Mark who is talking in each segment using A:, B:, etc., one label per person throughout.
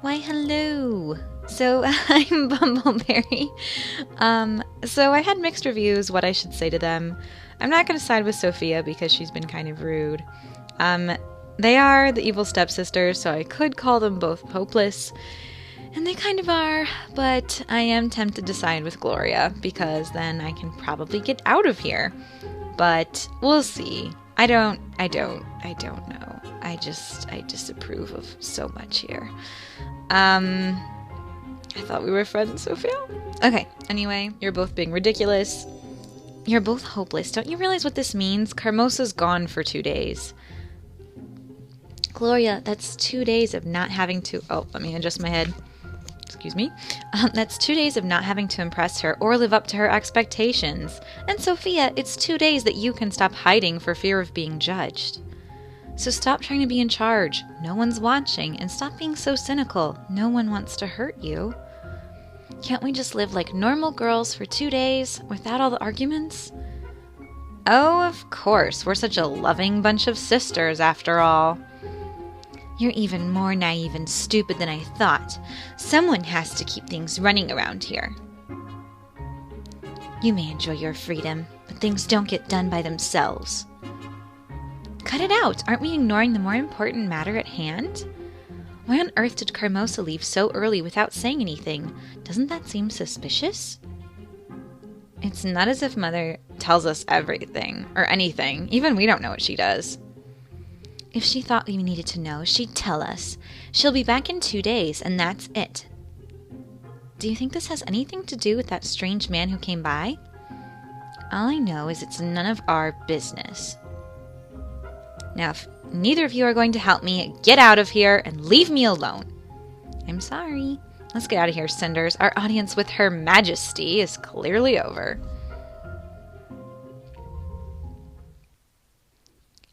A: Why, hello. So, I'm Bumbleberry. So I had mixed reviews what I should say to them. I'm not going to side with Sophia because she's been kind of rude. They are the evil stepsisters, so I could call them both hopeless. And they kind of are, but I am tempted to side with Gloria because then I can probably get out of here. But we'll see. I don't know. I disapprove of so much here. I thought we were friends, Sophia. Okay, anyway, you're both being ridiculous. You're both hopeless. Don't you realize what this means? Carmosa's gone for 2 days. Gloria, that's 2 days of not having to... Oh, let me adjust my head. Excuse me. That's 2 days of not having to impress her or live up to her expectations. And Sophia, it's 2 days that you can stop hiding for fear of being judged. So stop trying to be in charge. No one's watching. And stop being so cynical. No one wants to hurt you. Can't we just live like normal girls for 2 days without all the arguments? Oh, of course. We're such a loving bunch of sisters, after all. You're even more naive and stupid than I thought. Someone has to keep things running around here. You may enjoy your freedom, but things don't get done by themselves. Cut it out! Aren't we ignoring the more important matter at hand? Why on earth did Carmosa leave so early without saying anything? Doesn't that seem suspicious? It's not as if Mother tells us everything, or anything. Even we don't know what she does. If she thought we needed to know, she'd tell us. She'll be back in 2 days, and that's it. Do you think this has anything to do with that strange man who came by? All I know is it's none of our business. Now, if neither of you are going to help me, get out of here and leave me alone. I'm sorry. Let's get out of here, Cinders. Our audience with Her Majesty is clearly over.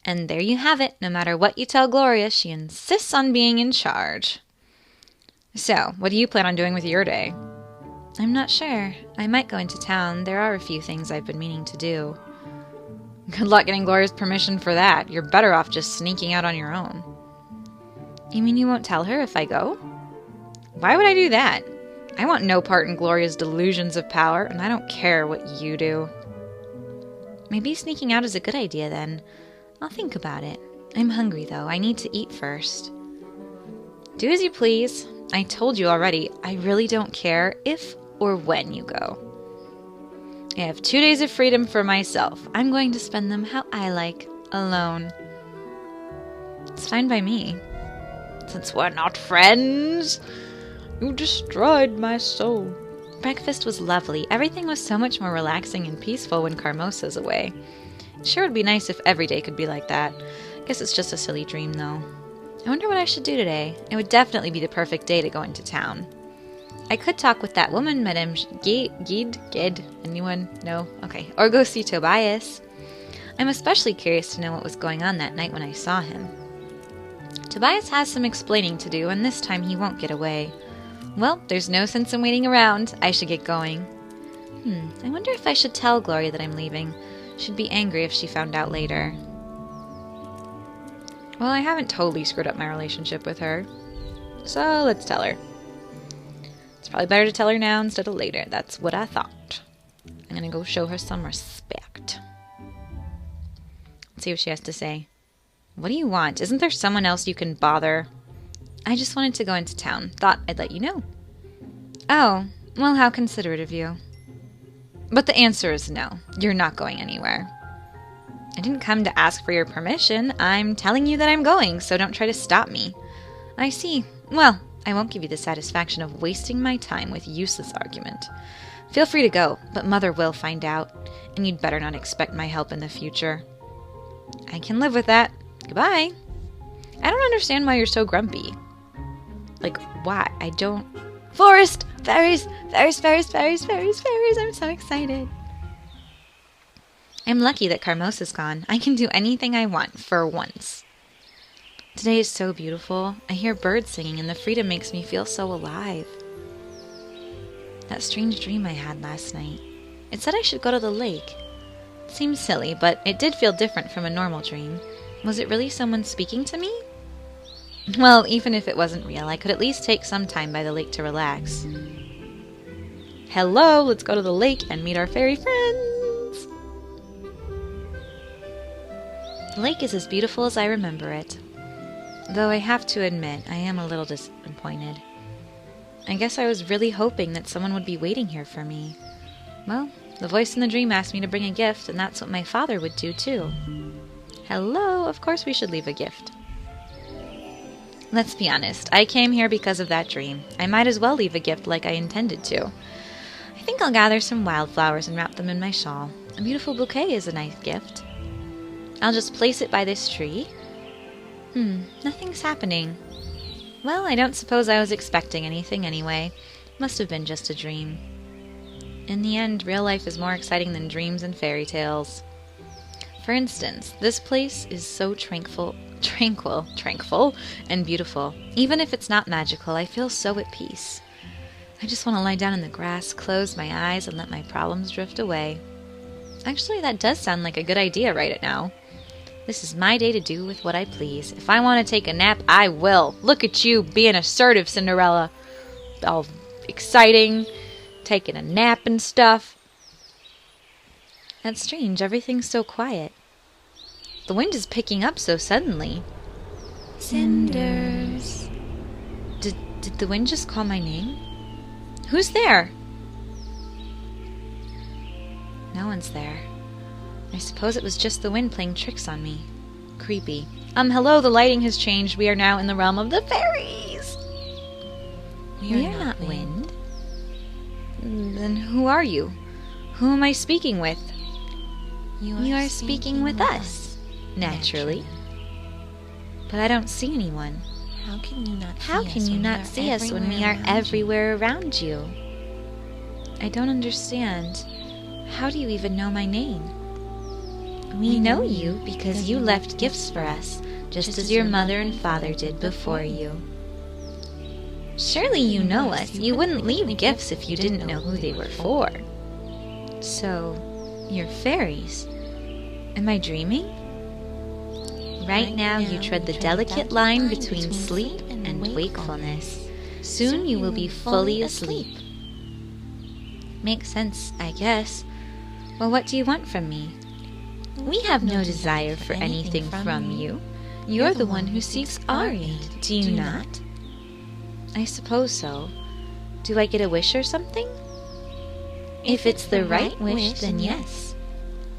A: And there you have it. No matter what you tell Gloria, she insists on being in charge. So, what do you plan on doing with your day? I'm not sure. I might go into town. There are a few things I've been meaning to do. Good luck getting Gloria's permission for that. You're better off just sneaking out on your own. You mean you won't tell her if I go? Why would I do that? I want no part in Gloria's delusions of power, and I don't care what you do. Maybe sneaking out is a good idea then. I'll think about it. I'm hungry, though. I need to eat first. Do as you please. I told you already, I really don't care if or when you go. I have 2 days of freedom for myself. I'm going to spend them how I like, alone. It's fine by me. Since we're not friends, you destroyed my soul. Breakfast was lovely. Everything was so much more relaxing and peaceful when Carmosa's away. Sure would be nice if every day could be like that. Guess it's just a silly dream, though. I wonder what I should do today. It would definitely be the perfect day to go into town. I could talk with that woman, Madame Gide. Anyone? No? Okay. Or go see Tobias. I'm especially curious to know what was going on that night when I saw him. Tobias has some explaining to do, and this time he won't get away. Well, there's no sense in waiting around. I should get going. I wonder if I should tell Gloria that I'm leaving. She'd be angry if she found out later. Well, I haven't totally screwed up my relationship with her. So let's tell her. It's probably better to tell her now instead of later. That's what I thought. I'm gonna go show her some respect. Let's see what she has to say. What do you want? Isn't there someone else you can bother? I just wanted to go into town. Thought I'd let you know. Oh, well, how considerate of you. But the answer is no. You're not going anywhere. I didn't come to ask for your permission. I'm telling you that I'm going, so don't try to stop me. I see. Well, I won't give you the satisfaction of wasting my time with useless argument. Feel free to go, but Mother will find out, and you'd better not expect my help in the future. I can live with that. Goodbye. I don't understand why you're so grumpy. Like, why? I don't... Forest! Fairies! Fairies, fairies, fairies, fairies, fairies! I'm so excited. I'm lucky that Carmosa's gone. I can do anything I want, for once. Today is so beautiful. I hear birds singing, and the freedom makes me feel so alive. That strange dream I had last night. It said I should go to the lake. It seems silly, but it did feel different from a normal dream. Was it really someone speaking to me? Well, even if it wasn't real, I could at least take some time by the lake to relax. Hello, let's go to the lake and meet our fairy friends! The lake is as beautiful as I remember it. Though I have to admit, I am a little disappointed. I guess I was really hoping that someone would be waiting here for me. Well, the voice in the dream asked me to bring a gift, and that's what my father would do too. Hello, of course we should leave a gift. Let's be honest, I came here because of that dream. I might as well leave a gift like I intended to. I think I'll gather some wildflowers and wrap them in my shawl. A beautiful bouquet is a nice gift. I'll just place it by this tree. Nothing's happening. Well, I don't suppose I was expecting anything anyway. Must have been just a dream. In the end, real life is more exciting than dreams and fairy tales. For instance, this place is so tranquil, and beautiful. Even if it's not magical, I feel so at peace. I just want to lie down in the grass, close my eyes, and let my problems drift away. Actually, that does sound like a good idea right now. This is my day to do with what I please. If I want to take a nap, I will. Look at you being assertive, Cinderella. All exciting, taking a nap and stuff. That's strange. Everything's so quiet. The wind is picking up so suddenly. Cinders. Did the wind just call my name? Who's there? No one's there. I suppose it was just the wind playing tricks on me. Creepy. Hello, the lighting has changed. We are now in the realm of the fairies. We are not wind. Then who are you? Who am I speaking with? You are speaking with us. Naturally. But I don't see anyone. How can you not see us when we are everywhere around you? I don't understand. How do you even know my name? We know you because you left gifts for us, just as your mother and father did before you. Surely you know us. You wouldn't leave gifts if you didn't know who they were for. So, you're fairies. Am I dreaming? Right now you tread the delicate line between sleep and wakefulness. Soon you will be fully asleep. Makes sense, I guess. Well, what do you want from me? We have no desire for anything from you. You're the one who seeks our aid, do you not? I suppose so. Do I get a wish or something? If it's the right wish, then yes.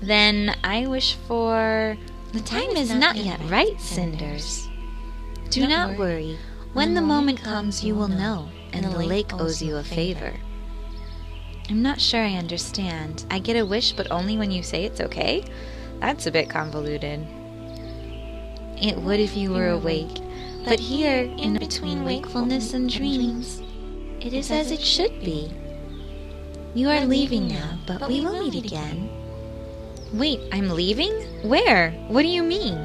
A: Then I wish for... The time is not yet right, Cinders. Do not worry. When the moment comes, you will know, and the lake owes you a favor. I'm not sure I understand. I get a wish, but only when you say it's okay? That's a bit convoluted. It would if you were awake, but here, in between wakefulness and dreams, it is as it should be. You are leaving now, but we will meet again. Wait, I'm leaving? Where? What do you mean?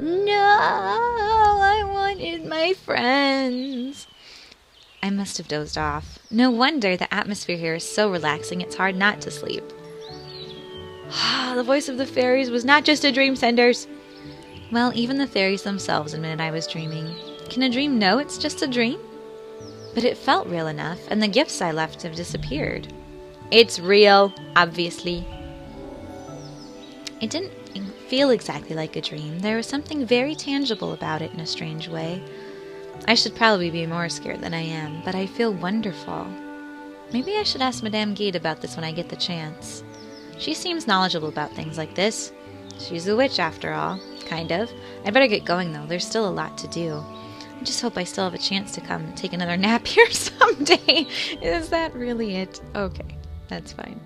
A: No, I wanted my friends. I must have dozed off. No wonder the atmosphere here is so relaxing it's hard not to sleep. The voice of the fairies was not just a dream, Cinders. Well, even the fairies themselves admitted I was dreaming. Can a dream know it's just a dream? But it felt real enough, and the gifts I left have disappeared. It's real, obviously. It didn't feel exactly like a dream. There was something very tangible about it in a strange way. I should probably be more scared than I am, but I feel wonderful. Maybe I should ask Madame Guide about this when I get the chance. She seems knowledgeable about things like this. She's a witch, after all. Kind of. I'd better get going, though. There's still a lot to do. I just hope I still have a chance to come take another nap here someday. Is that really it? Okay, that's fine.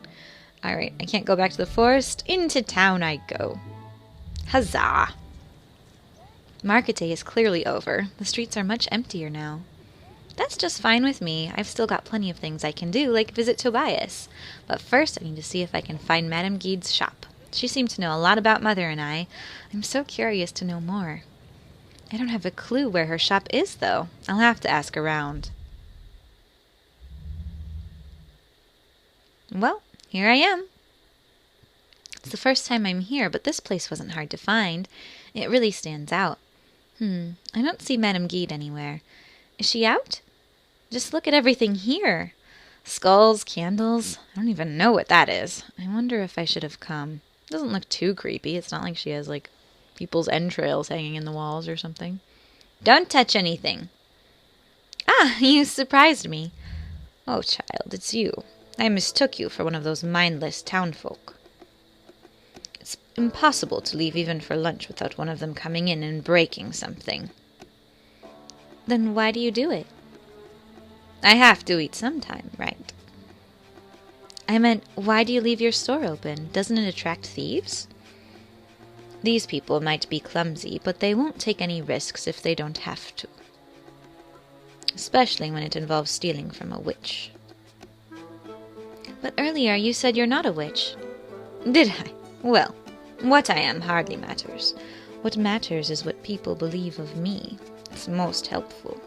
A: Alright, I can't go back to the forest. Into town I go. Huzzah! Market day is clearly over. The streets are much emptier now. That's just fine with me. I've still got plenty of things I can do, like visit Tobias. But first I need to see if I can find Madame Guide's shop. She seemed to know a lot about Mother and I. I'm so curious to know more. I don't have a clue where her shop is, though. I'll have to ask around. Well, here I am. It's the first time I'm here, but this place wasn't hard to find. It really stands out. I don't see Madame Guide anywhere. Is she out? Just look at everything here. Skulls, candles. I don't even know what that is. I wonder if I should have come. It doesn't look too creepy. It's not like she has, like, people's entrails hanging in the walls or something. Don't touch anything. Ah, you surprised me. Oh, child, it's you. I mistook you for one of those mindless townfolk. It's impossible to leave even for lunch without one of them coming in and breaking something. Then why do you do it? I have to eat sometime, right? I meant, why do you leave your store open? Doesn't it attract thieves? These people might be clumsy, but they won't take any risks if they don't have to. Especially when it involves stealing from a witch. But earlier you said you're not a witch. Did I? Well, what I am hardly matters. What matters is what people believe of me. It's most helpful.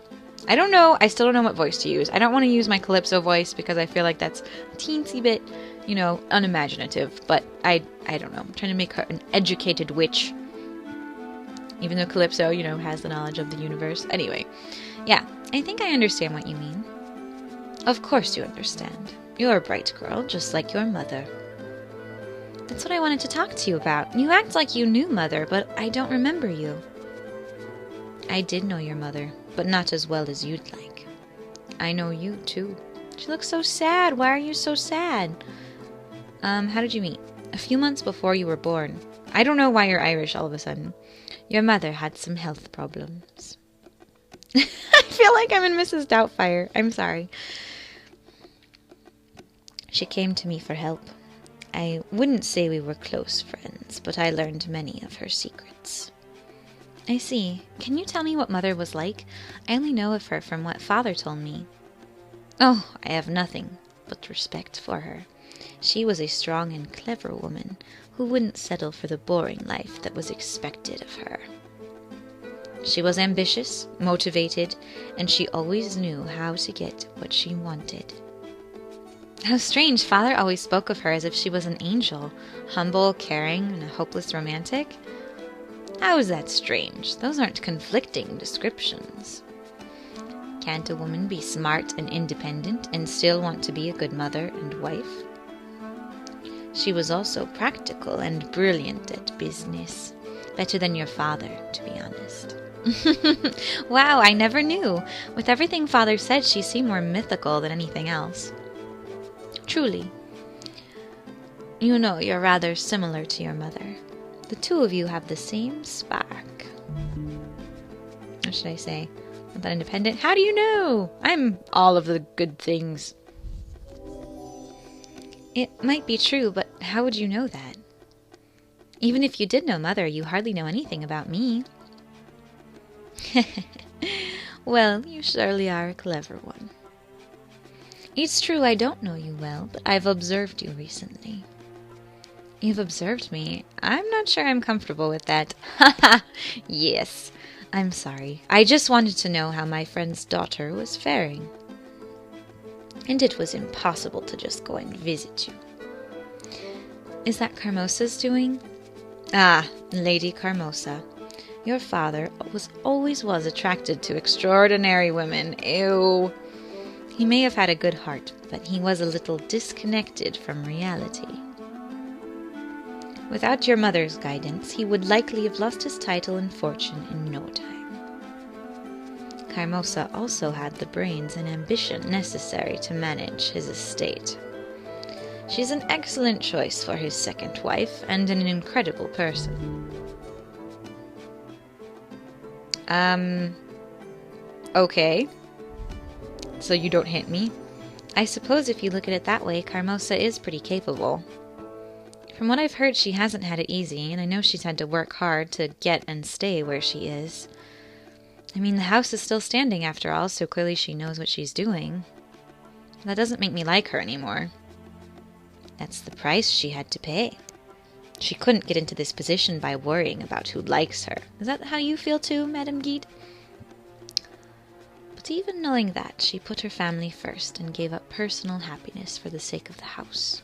A: I don't know. I still don't know what voice to use. I don't want to use my Calypso voice because I feel like that's a teensy bit, unimaginative. But I don't know. I'm trying to make her an educated witch. Even though Calypso, has the knowledge of the universe. Anyway, yeah, I think I understand what you mean. Of course you understand. You're a bright girl, just like your mother. That's what I wanted to talk to you about. You act like you knew Mother, but I don't remember you. I did know your mother, but not as well as you'd like. I know you, too. She looks so sad. Why are you so sad? How did you meet? A few months before you were born. I don't know why you're Irish all of a sudden. Your mother had some health problems. I feel like I'm in Mrs. Doubtfire. I'm sorry. She came to me for help. I wouldn't say we were close friends, but I learned many of her secrets. I see. Can you tell me what Mother was like? I only know of her from what Father told me. Oh, I have nothing but respect for her. She was a strong and clever woman who wouldn't settle for the boring life that was expected of her. She was ambitious, motivated, and she always knew how to get what she wanted. How strange. Father always spoke of her as if she was an angel, humble, caring, and a hopeless romantic. How is that strange? Those aren't conflicting descriptions. Can't a woman be smart and independent and still want to be a good mother and wife? She was also practical and brilliant at business. Better than your father, to be honest. Wow, I never knew. With everything Father said, she seemed more mythical than anything else. Truly. You're rather similar to your mother. The two of you have the same spark. What should I say? Not that independent. How do you know? I'm all of the good things. It might be true, but how would you know that? Even if you did know Mother, you hardly know anything about me. Well, you surely are a clever one. It's true I don't know you well, but I've observed you recently. You've observed me? I'm not sure I'm comfortable with that. Yes, I'm sorry. I just wanted to know how my friend's daughter was faring. And it was impossible to just go and visit you. Is that Carmosa's doing? Ah, Lady Carmosa. Your father always was attracted to extraordinary women. Ew. He may have had a good heart, but he was a little disconnected from reality. Without your mother's guidance, he would likely have lost his title and fortune in no time. Carmosa also had the brains and ambition necessary to manage his estate. She's an excellent choice for his second wife, and an incredible person. Okay. So you don't hit me? I suppose if you look at it that way, Carmosa is pretty capable. From what I've heard, she hasn't had it easy, and I know she's had to work hard to get and stay where she is. I mean, the house is still standing after all, so clearly she knows what she's doing. That doesn't make me like her anymore. That's the price she had to pay. She couldn't get into this position by worrying about who likes her. Is that how you feel too, Madame Guide? But even knowing that, she put her family first and gave up personal happiness for the sake of the house.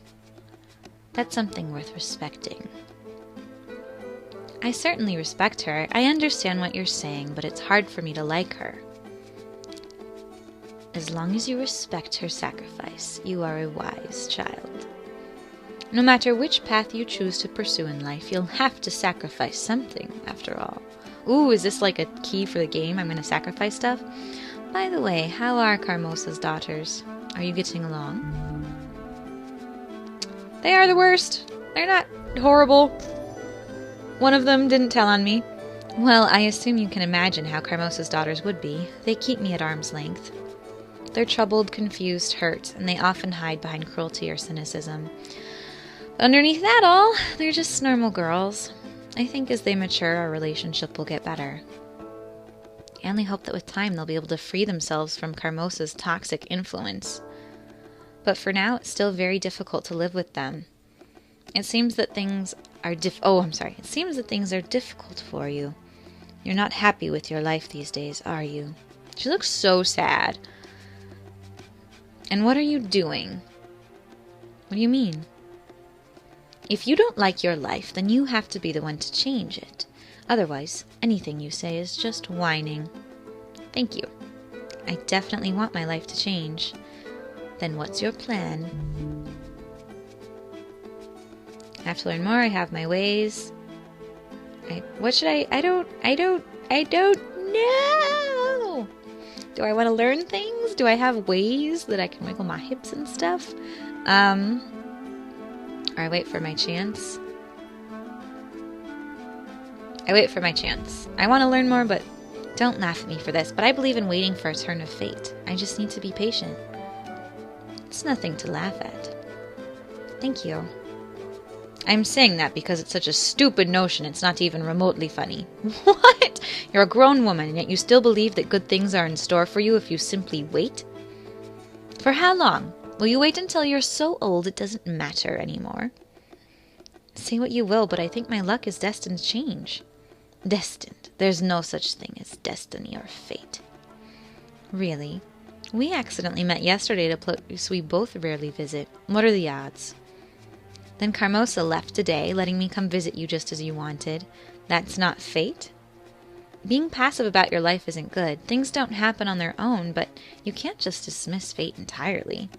A: That's something worth respecting. I certainly respect her. I understand what you're saying, but it's hard for me to like her. As long as you respect her sacrifice, you are a wise child. No matter which path you choose to pursue in life, you'll have to sacrifice something, after all. Ooh, is this like a key for the game? I'm going to sacrifice stuff? By the way, how are Carmosa's daughters? Are you getting along? They are the worst. They're not horrible. One of them didn't tell on me. Well, I assume you can imagine how Carmosa's daughters would be. They keep me at arm's length. They're troubled, confused, hurt, and they often hide behind cruelty or cynicism. But underneath that all, they're just normal girls. I think as they mature, our relationship will get better. I only hope that with time they'll be able to free themselves from Carmosa's toxic influence. But for now, it's still very difficult to live with them. It seems that things are It seems that things are difficult for you. You're not happy with your life these days, are you? She looks so sad. And what are you doing? What do you mean? If you don't like your life, then you have to be the one to change it. Otherwise, anything you say is just whining. Thank you. I definitely want my life to change. Then what's your plan? I have to learn more. I have my ways. What should I don't know. Do I want to learn things? Do I have ways that I can wiggle my hips and stuff? Or I wait for my chance. I wait for my chance. I want to learn more, but don't laugh at me for this. But I believe in waiting for a turn of fate. I just need to be patient. It's nothing to laugh at. Thank you. I'm saying that because it's such a stupid notion it's not even remotely funny. What? You're a grown woman, and yet you still believe that good things are in store for you if you simply wait? For how long? Will you wait until you're so old it doesn't matter anymore? Say what you will, but I think my luck is destined to change. Destined. There's no such thing as destiny or fate. Really? We accidentally met yesterday at a place we both rarely visit. What are the odds? Then Carmosa left today, letting me come visit you just as you wanted. That's not fate? Being passive about your life isn't good. Things don't happen on their own, but you can't just dismiss fate entirely.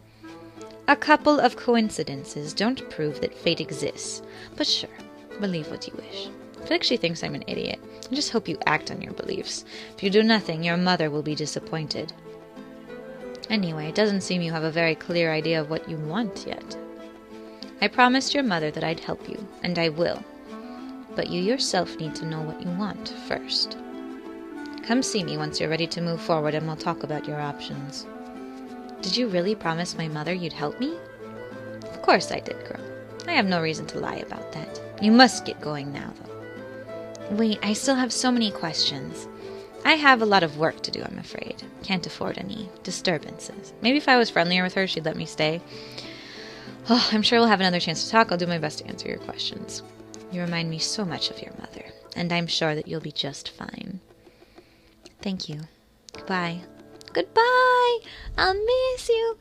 A: A couple of coincidences don't prove that fate exists. But sure, believe what you wish. I feel like she thinks I'm an idiot. I just hope you act on your beliefs. If you do nothing, your mother will be disappointed. Anyway, it doesn't seem you have a very clear idea of what you want yet. I promised your mother that I'd help you, and I will. But you yourself need to know what you want first. Come see me once you're ready to move forward and we'll talk about your options. Did you really promise my mother you'd help me? Of course I did, girl. I have no reason to lie about that. You must get going now, though. Wait, I still have so many questions. I have a lot of work to do, I'm afraid. Can't afford any disturbances. Maybe if I was friendlier with her, she'd let me stay. Oh, I'm sure we'll have another chance to talk. I'll do my best to answer your questions. You remind me so much of your mother, and I'm sure that you'll be just fine. Thank you. Goodbye. Goodbye! I'll miss you.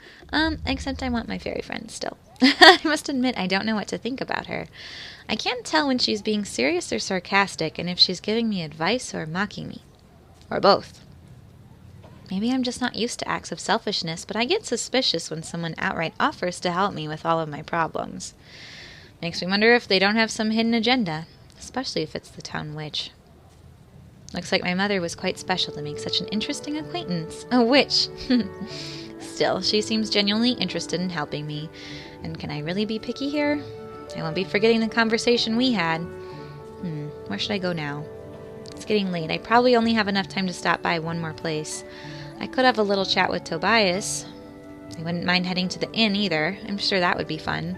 A: Except I want my fairy friend still. I must admit, I don't know what to think about her. I can't tell when she's being serious or sarcastic, and if she's giving me advice or mocking me. Or both. Maybe I'm just not used to acts of selfishness, but I get suspicious when someone outright offers to help me with all of my problems. Makes me wonder if they don't have some hidden agenda, especially if it's the town witch. Looks like my mother was quite special to make such an interesting acquaintance. A witch! Still, she seems genuinely interested in helping me. And can I really be picky here? I won't be forgetting the conversation we had. Where should I go now? It's getting late. I probably only have enough time to stop by one more place. I could have a little chat with Tobias. I wouldn't mind heading to the inn either. I'm sure that would be fun.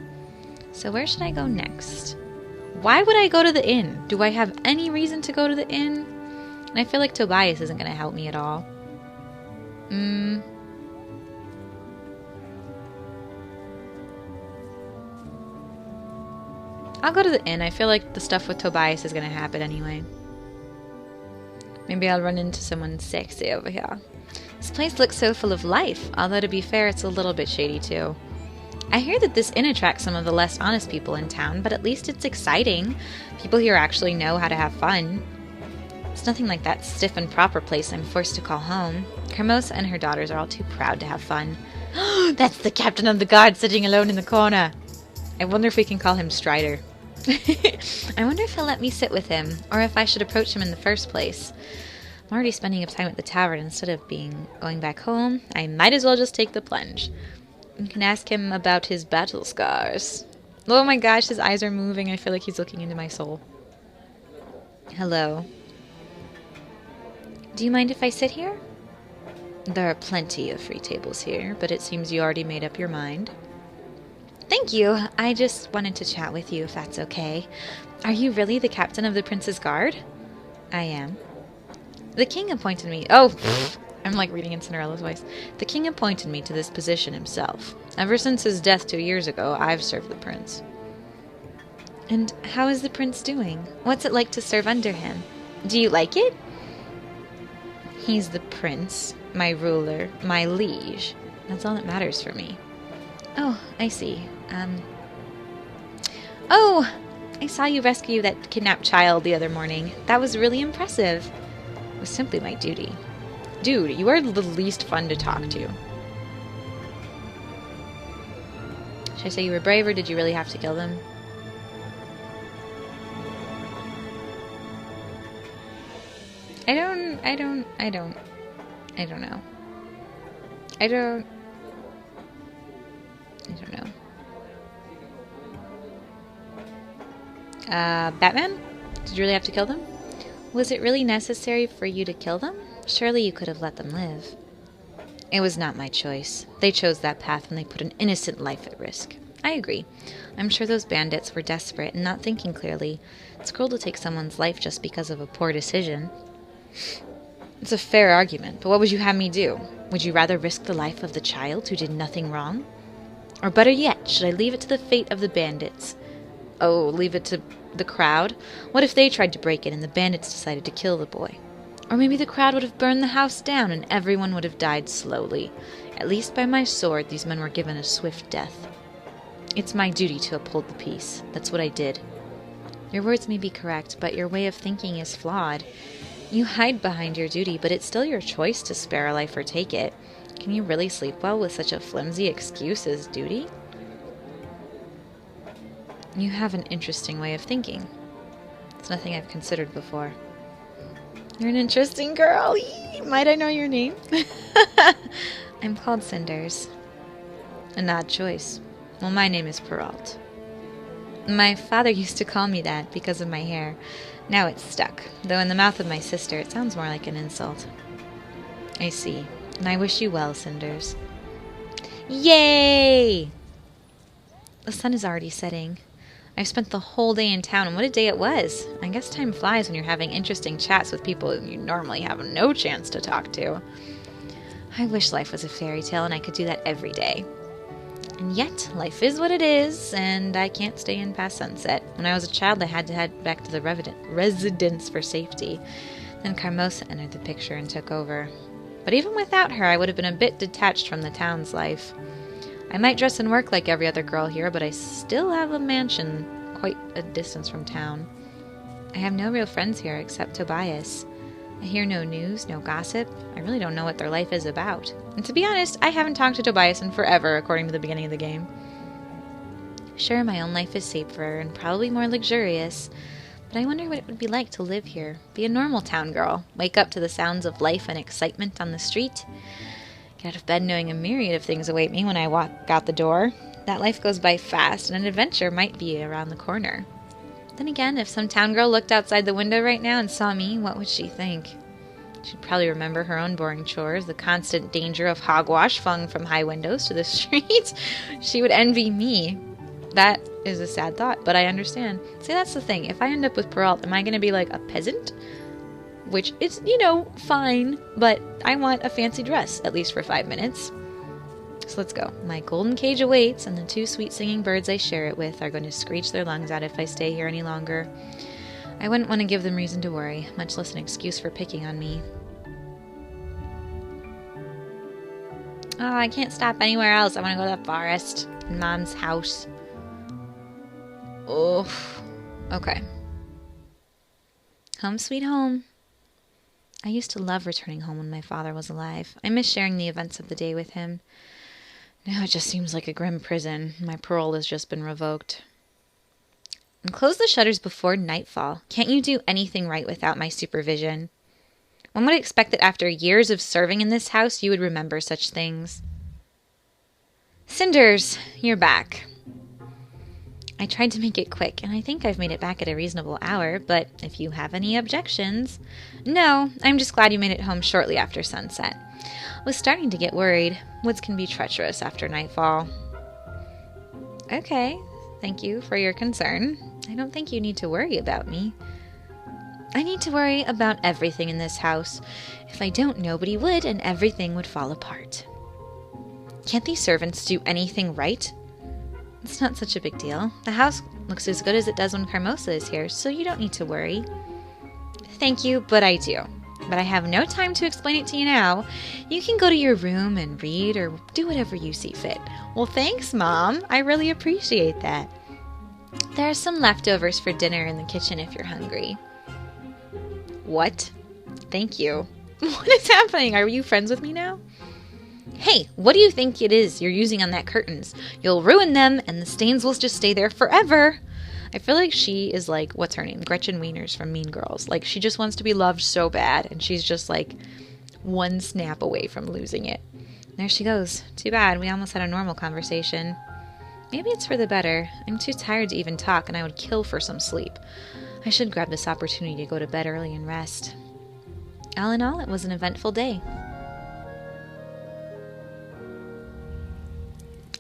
A: So where should I go next? Why would I go to the inn? Do I have any reason to go to the inn? And I feel like Tobias isn't going to help me at all. I'll go to the inn. I feel like the stuff with Tobias is going to happen anyway. Maybe I'll run into someone sexy over here. This place looks so full of life, although to be fair, it's a little bit shady too. I hear that this inn attracts some of the less honest people in town, but at least it's exciting. People here actually know how to have fun. It's nothing like that stiff and proper place I'm forced to call home. Hermosa and her daughters are all too proud to have fun. That's the captain of the guard sitting alone in the corner. I wonder if we can call him Strider. I wonder if he'll let me sit with him, or if I should approach him in the first place. I'm already spending up time at the tavern instead of going back home. I might as well just take the plunge. You can ask him about his battle scars. Oh my gosh, his eyes are moving. I feel like he's looking into my soul. Hello. Do you mind if I sit here? There are plenty of free tables here, but it seems you already made up your mind. Thank you. I just wanted to chat with you, if that's okay. Are you really the captain of the Prince's Guard? I am. The king appointed me... Oh, I'm like reading in Cinderella's voice. The king appointed me to this position himself. Ever since his death 2 years ago, I've served the prince. And how is the prince doing? What's it like to serve under him? Do you like it? He's the prince, my ruler, my liege. That's all that matters for me. Oh, I see. Oh, I saw you rescue that kidnapped child the other morning. That was really impressive. It was simply my duty. Dude, you are the least fun to talk to. Should I say you were brave, or did you really have to kill them? I don't know. I don't know. Batman? Did you really have to kill them? Was it really necessary for you to kill them? Surely you could have let them live. It was not my choice. They chose that path when they put an innocent life at risk. I agree. I'm sure those bandits were desperate and not thinking clearly. It's cruel to take someone's life just because of a poor decision. It's a fair argument, but what would you have me do? Would you rather risk the life of the child who did nothing wrong? Or better yet, should I leave it to the fate of the bandits? Oh, leave it to the crowd? What if they tried to break in and the bandits decided to kill the boy? Or maybe the crowd would have burned the house down and everyone would have died slowly. At least by my sword, these men were given a swift death. It's my duty to uphold the peace. That's what I did. Your words may be correct, but your way of thinking is flawed. You hide behind your duty, but it's still your choice to spare a life or take it. Can you really sleep well with such a flimsy excuse as duty? You have an interesting way of thinking. It's nothing I've considered before. You're an interesting girl. Might I know your name? I'm called Cinders. An odd choice. Well, my name is Perrault. My father used to call me that because of my hair. Now it's stuck, though in the mouth of my sister it sounds more like an insult. I see. And I wish you well, Cinders. Yay! The sun is already setting. I've spent the whole day in town, and what a day it was. I guess time flies when you're having interesting chats with people you normally have no chance to talk to. I wish life was a fairy tale and I could do that every day. And yet, life is what it is, and I can't stay in past sunset. When I was a child, I had to head back to the residence for safety. Then Carmosa entered the picture and took over. But even without her, I would have been a bit detached from the town's life. I might dress and work like every other girl here, but I still have a mansion quite a distance from town. I have no real friends here except Tobias. I hear no news, no gossip. I really don't know what their life is about. And to be honest, I haven't talked to Tobias in forever, according to the beginning of the game. Sure, my own life is safer and probably more luxurious, but I wonder what it would be like to live here, be a normal town girl, wake up to the sounds of life and excitement on the street, get out of bed knowing a myriad of things await me when I walk out the door. That life goes by fast, and an adventure might be around the corner. Then again, if some town girl looked outside the window right now and saw me, what would she think? She'd probably remember her own boring chores, the constant danger of hogwash flung from high windows to the streets. She would envy me. That is a sad thought, but I understand. See, that's the thing. If I end up with Perrault, am I going to be like a peasant? Which is, fine, but I want a fancy dress, at least for 5 minutes. So let's go. My golden cage awaits, and the 2 sweet singing birds I share it with are going to screech their lungs out if I stay here any longer. I wouldn't want to give them reason to worry, much less an excuse for picking on me. Oh, I can't stop anywhere else. I want to go to the forest. in Mom's house. Oh, okay. Home sweet home. I used to love returning home when my father was alive. I miss sharing the events of the day with him. Now it just seems like a grim prison. My parole has just been revoked. And close the shutters before nightfall. Can't you do anything right without my supervision? One would expect that after years of serving in this house, you would remember such things. Cinders, you're back. I tried to make it quick, and I think I've made it back at a reasonable hour, but if you have any objections... No, I'm just glad you made it home shortly after sunset. I was starting to get worried. Woods can be treacherous after nightfall. Okay, thank you for your concern. I don't think you need to worry about me. I need to worry about everything in this house. If I don't, nobody would, and everything would fall apart. Can't these servants do anything right? It's not such a big deal. The house looks as good as it does when Carmosa is here, so you don't need to worry. Thank you, but I do. But I have no time to explain it to you now. You can go to your room and read or do whatever you see fit. Well, thanks, Mom. I really appreciate that. There are some leftovers for dinner in the kitchen if you're hungry. What? Thank you. What is happening? Are you friends with me now? Hey, what do you think it is you're using on that curtains? You'll ruin them and the stains will just stay there forever. I feel like she is like, what's her name? Gretchen Wieners from Mean Girls. Like, she just wants to be loved so bad, and she's just like one snap away from losing it. There she goes. Too bad. We almost had a normal conversation. Maybe it's for the better. I'm too tired to even talk, and I would kill for some sleep. I should grab this opportunity to go to bed early and rest. All in all, it was an eventful day.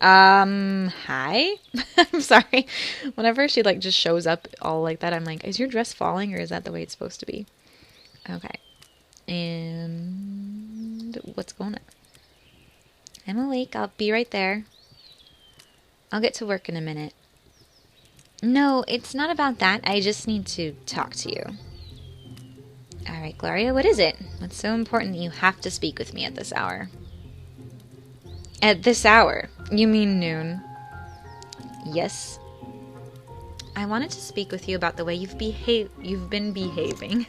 A: Hi? I'm sorry. Whenever she, like, just shows up all like that, I'm like, is your dress falling, or is that the way it's supposed to be? Okay. And what's going on? I'm awake. I'll be right there. I'll get to work in a minute. No, it's not about that. I just need to talk to you. All right, Gloria, what is it? What's so important that you have to speak with me at this hour? At this hour? You mean noon? Yes. I wanted to speak with you about the way you've been behaving.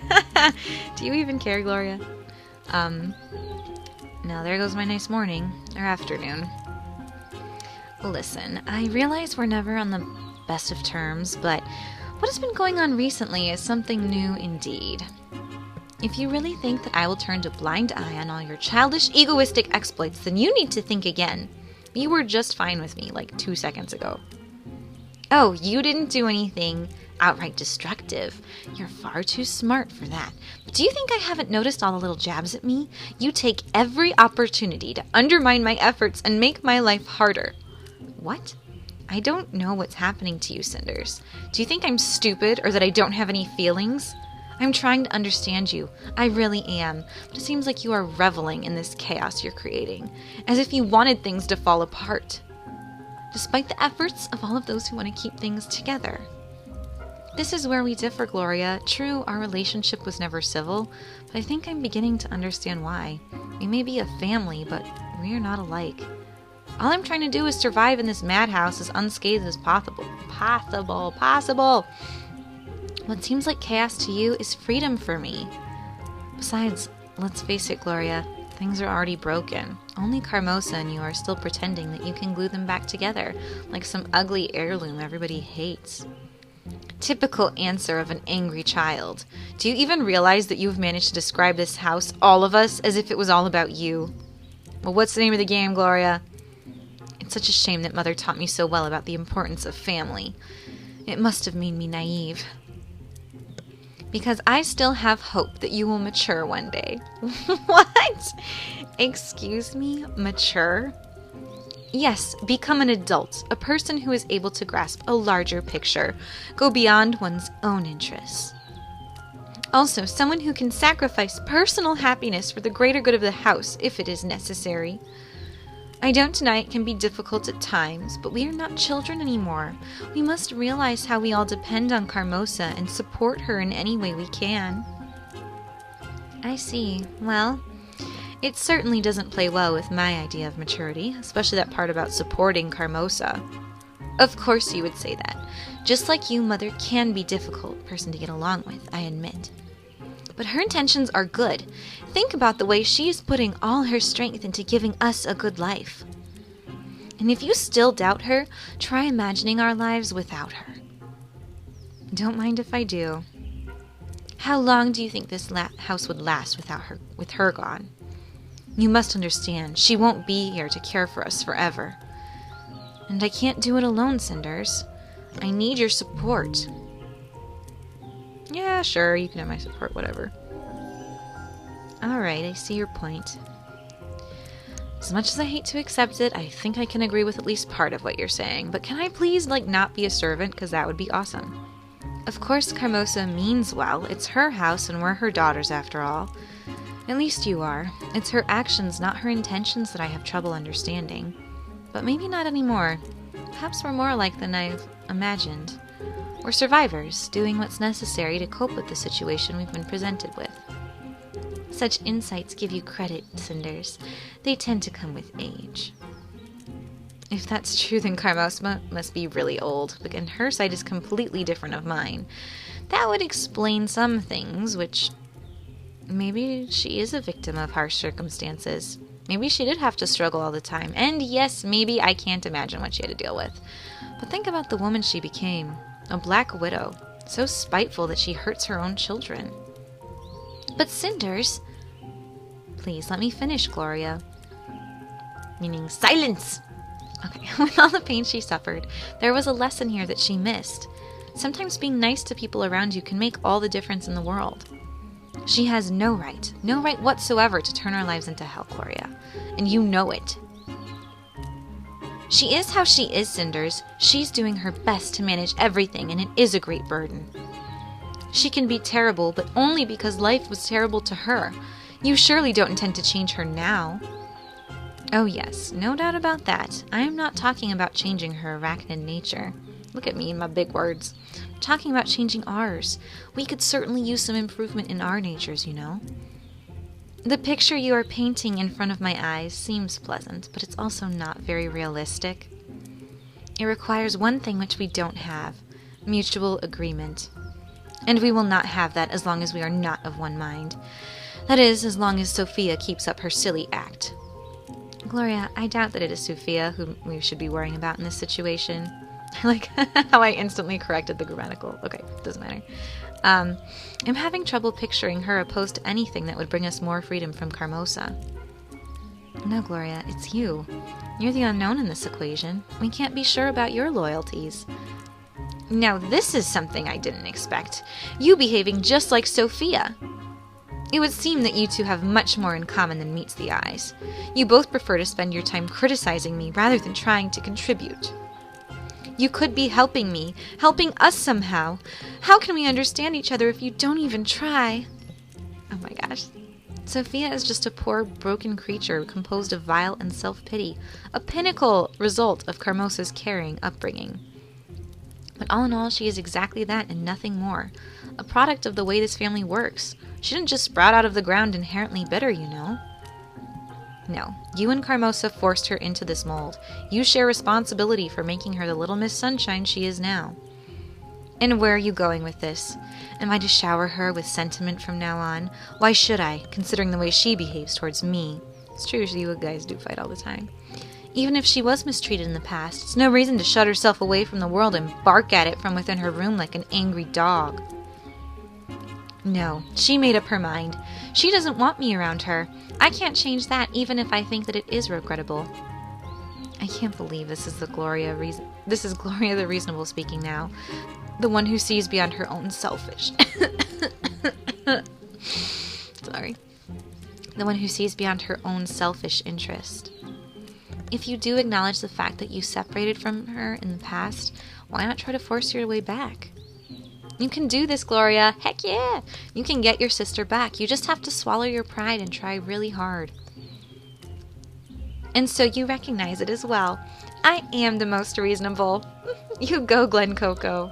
A: Do you even care, Gloria? Now there goes my nice morning, or afternoon. Listen, I realize we're never on the best of terms, but what has been going on recently is something new indeed. If you really think that I will turn a blind eye on all your childish, egoistic exploits, then you need to think again. You were just fine with me like 2 seconds ago. Oh, you didn't do anything outright destructive. You're far too smart for that. But do you think I haven't noticed all the little jabs at me? You take every opportunity to undermine my efforts and make my life harder. What? I don't know what's happening to you, Cinders. Do you think I'm stupid or that I don't have any feelings? I'm trying to understand you. I really am. But it seems like you are reveling in this chaos you're creating, as if you wanted things to fall apart, despite the efforts of all of those who want to keep things together. This is where we differ, Gloria. True, our relationship was never civil, but I think I'm beginning to understand why. We may be a family, but we are not alike. All I'm trying to do is survive in this madhouse as unscathed as possible. What seems like chaos to you is freedom for me. Besides, let's face it, Gloria, things are already broken. Only Carmosa and you are still pretending that you can glue them back together, like some ugly heirloom everybody hates. Typical answer of an angry child. Do you even realize that you've managed to describe this house, all of us, as if it was all about you? Well, what's the name of the game, Gloria? It's such a shame that Mother taught me so well about the importance of family. It must have made me naive. Because I still have hope that you will mature one day. What? Excuse me? Mature? Yes, become an adult, a person who is able to grasp a larger picture, go beyond one's own interests. Also, someone who can sacrifice personal happiness for the greater good of the house, if it is necessary. I don't deny it can be difficult at times, but we are not children anymore. We must realize how we all depend on Carmosa and support her in any way we can. I see. Well, It certainly doesn't play well with my idea of maturity, especially that part about supporting Carmosa. Of course you would say that. Just like you, Mother can be a difficult person to get along with, I admit. But her intentions are good. Think about the way she is putting all her strength into giving us a good life. And if you still doubt her, try imagining our lives without her. Don't mind if I do. How long do you think this house would last with her gone? You must understand, she won't be here to care for us forever. And I can't do it alone, Cinders. I need your support. Yeah, sure, you can have my support, whatever. Alright, I see your point. As much as I hate to accept it, I think I can agree with at least part of what you're saying. But can I please, not be a servant? Because that would be awesome. Of course Carmosa means well. It's her house and we're her daughters after all. At least you are. It's her actions, not her intentions, that I have trouble understanding. But maybe not anymore. Perhaps we're more alike than I've imagined. We're survivors, doing what's necessary to cope with the situation we've been presented with. Such insights give you credit, Cinders. They tend to come with age. If that's true, then Carmosa must be really old, and her sight is completely different of mine. That would explain some things, which... Maybe she is a victim of harsh circumstances. Maybe she did have to struggle all the time. And yes, maybe I can't imagine what she had to deal with. But think about the woman she became. A black widow. So spiteful that she hurts her own children. But Cinders... Please, let me finish, Gloria. Meaning silence! Okay, with all the pain she suffered, there was a lesson here that she missed. Sometimes being nice to people around you can make all the difference in the world. She has no right whatsoever to turn our lives into hell, Gloria. And you know it. She is how she is, Cinders. She's doing her best to manage everything, and it is a great burden. She can be terrible, but only because life was terrible to her. You surely don't intend to change her now. Oh yes, no doubt about that. I am not talking about changing her arachnid nature. Look at me and my big words. I'm talking about changing ours. We could certainly use some improvement in our natures, you know. The picture you are painting in front of my eyes seems pleasant, but it's also not very realistic. It requires one thing which we don't have, mutual agreement. And we will not have that as long as we are not of one mind. That is, as long as Sophia keeps up her silly act. Gloria, I doubt that it is Sophia whom we should be worrying about in this situation. I like how I instantly corrected the grammatical. Okay, doesn't matter. I'm having trouble picturing her opposed to anything that would bring us more freedom from Carmosa. No, Gloria, it's you. You're the unknown in this equation. We can't be sure about your loyalties. Now this is something I didn't expect. You behaving just like Sophia. It would seem that you two have much more in common than meets the eyes. You both prefer to spend your time criticizing me rather than trying to contribute. You could be helping me, helping us somehow. How can we understand each other if you don't even try? Oh my gosh. Sophia is just a poor, broken creature composed of vile and self-pity, a pinnacle result of Carmosa's caring upbringing. But all in all, she is exactly that and nothing more. A product of the way this family works. She didn't just sprout out of the ground inherently bitter, you know. No, you and Carmosa forced her into this mold. You share responsibility for making her the little Miss Sunshine she is now. And where are you going with this? Am I to shower her with sentiment from now on? Why should I, considering the way she behaves towards me? It's true, you guys do fight all the time. Even if she was mistreated in the past, it's no reason to shut herself away from the world and bark at it from within her room like an angry dog. No, she made up her mind. She doesn't want me around her. I can't change that, even if I think that it is regrettable. I can't believe this is Gloria the reasonable speaking now. The one who sees beyond her own selfish... Sorry. The one who sees beyond her own selfish interest. If you do acknowledge the fact that you separated from her in the past, why not try to force your way back? You can do this, Gloria. Heck yeah! You can get your sister back. You just have to swallow your pride and try really hard. And so you recognize it as well. I am the most reasonable. You go, Glen Coco.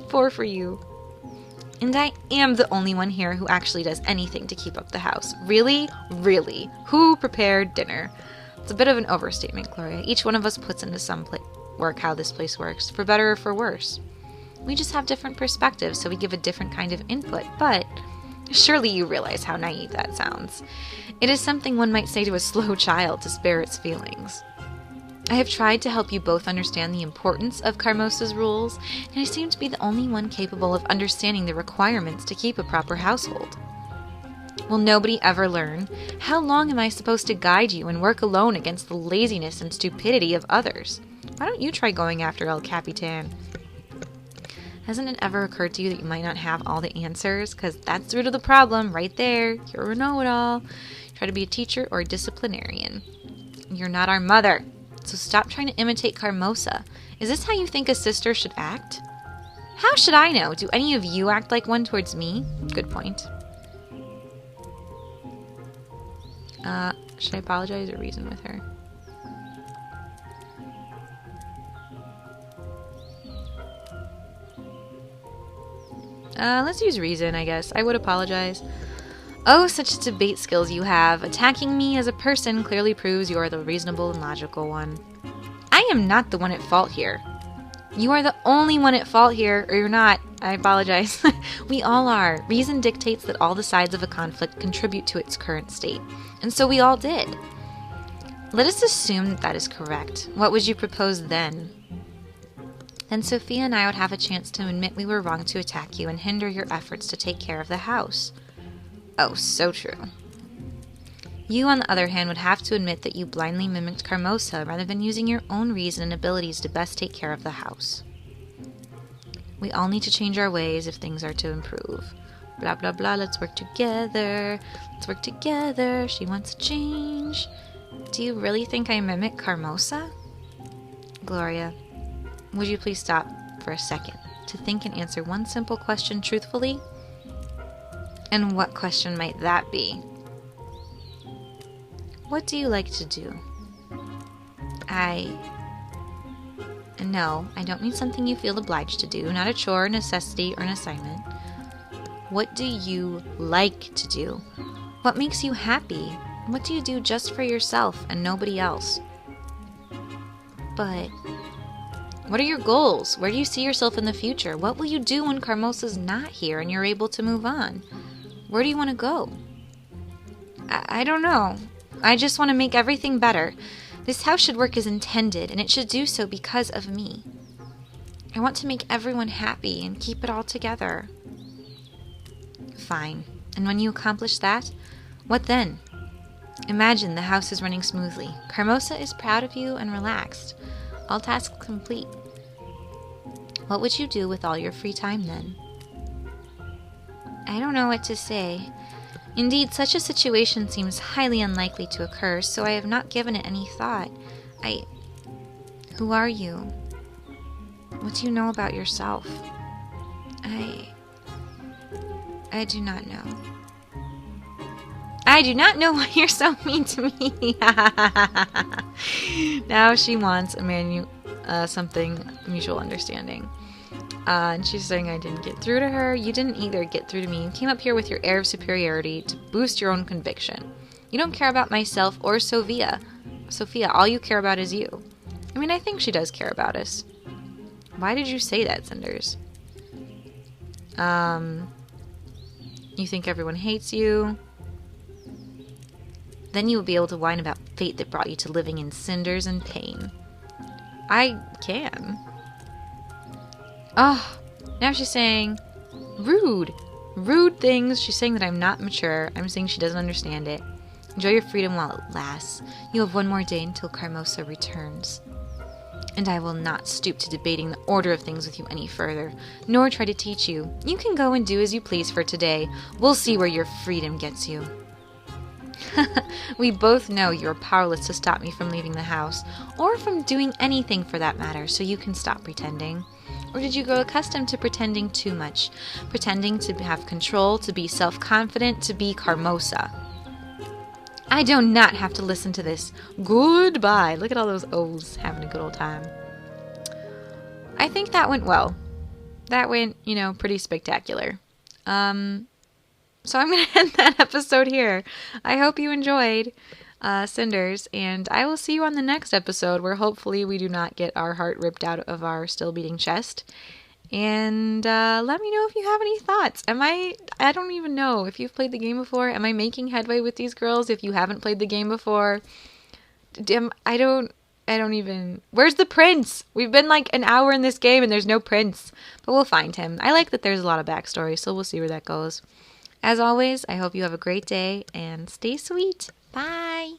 A: 4 for you. And I am the only one here who actually does anything to keep up the house. Really? Really? Who prepared dinner? It's a bit of an overstatement, Gloria. Each one of us puts into some work how this place works, for better or for worse. We just have different perspectives, so we give a different kind of input, but surely you realize how naive that sounds. It is something one might say to a slow child to spare its feelings. I have tried to help you both understand the importance of Carmosa's rules, and I seem to be the only one capable of understanding the requirements to keep a proper household. Will nobody ever learn? How long am I supposed to guide you and work alone against the laziness and stupidity of others? Why don't you try going after El Capitan? Hasn't it ever occurred to you that you might not have all the answers? Because that's the root of the problem, right there. You're a know-it-all. Try to be a teacher or a disciplinarian. You're not our mother. So stop trying to imitate Carmosa. Is this how you think a sister should act? How should I know? Do any of you act like one towards me? Good point. Should I apologize or reason with her? Let's use reason, I guess. I would apologize. Oh, such debate skills you have. Attacking me as a person clearly proves you are the reasonable and logical one. I am not the one at fault here. You are the only one at fault here, or you're not. I apologize. We all are. Reason dictates that all the sides of a conflict contribute to its current state. And so we all did. Let us assume that that is correct. What would you propose then? Then Sophia and I would have a chance to admit we were wrong to attack you and hinder your efforts to take care of the house. Oh, so true. You, on the other hand, would have to admit that you blindly mimicked Carmosa rather than using your own reason and abilities to best take care of the house. We all need to change our ways if things are to improve. Blah, blah, blah, let's work together. Let's work together. She wants to change. Do you really think I mimic Carmosa? Gloria, would you please stop for a second to think and answer one simple question truthfully? And what question might that be? What do you like to do? No, I don't mean something you feel obliged to do, not a chore, necessity, or an assignment. What do you like to do? What makes you happy? What do you do just for yourself and nobody else? But what are your goals? Where do you see yourself in the future? What will you do when Carmosa's not here and you're able to move on? Where do you want to go? I don't know. I just want to make everything better. This house should work as intended, and it should do so because of me. I want to make everyone happy and keep it all together. Fine. And when you accomplish that, what then? Imagine the house is running smoothly. Carmosa is proud of you and relaxed. All tasks complete. What would you do with all your free time then? I don't know what to say. Indeed, such a situation seems highly unlikely to occur, so I have not given it any thought. Who are you? What do you know about yourself? I do not know. I do not know why you're so mean to me. Now she wants something mutual understanding. And she's saying I didn't get through to her. You didn't either get through to me. You came up here with your air of superiority to boost your own conviction. You don't care about myself or Sophia. Sophia, all you care about is you. I mean, I think she does care about us. Why did you say that, Cinders? You think everyone hates you? Then you will be able to whine about fate that brought you to living in cinders and pain. I can. Oh, now she's saying rude things. She's saying that I'm not mature. I'm saying she doesn't understand it. Enjoy your freedom while it lasts. You have one more day until Carmosa returns. And I will not stoop to debating the order of things with you any further, nor try to teach you. You can go and do as you please for today. We'll see where your freedom gets you. We both know you're powerless to stop me from leaving the house, or from doing anything for that matter, so you can stop pretending. Or did you grow accustomed to pretending too much? Pretending to have control, to be self-confident, to be Carmosa. I do not have to listen to this. Goodbye. Look at all those O's having a good old time. I think that went well. That went, pretty spectacular. So I'm going to end that episode here. I hope you enjoyed Cinders, and I will see you on the next episode where hopefully we do not get our heart ripped out of our still beating chest. And let me know if you have any thoughts. I don't even know if you've played the game before. Am I making headway with these girls if you haven't played the game before? I don't even... Where's the prince? We've been like an hour in this game and there's no prince. But we'll find him. I like that there's a lot of backstory, so we'll see where that goes. As always, I hope you have a great day and stay sweet. Bye!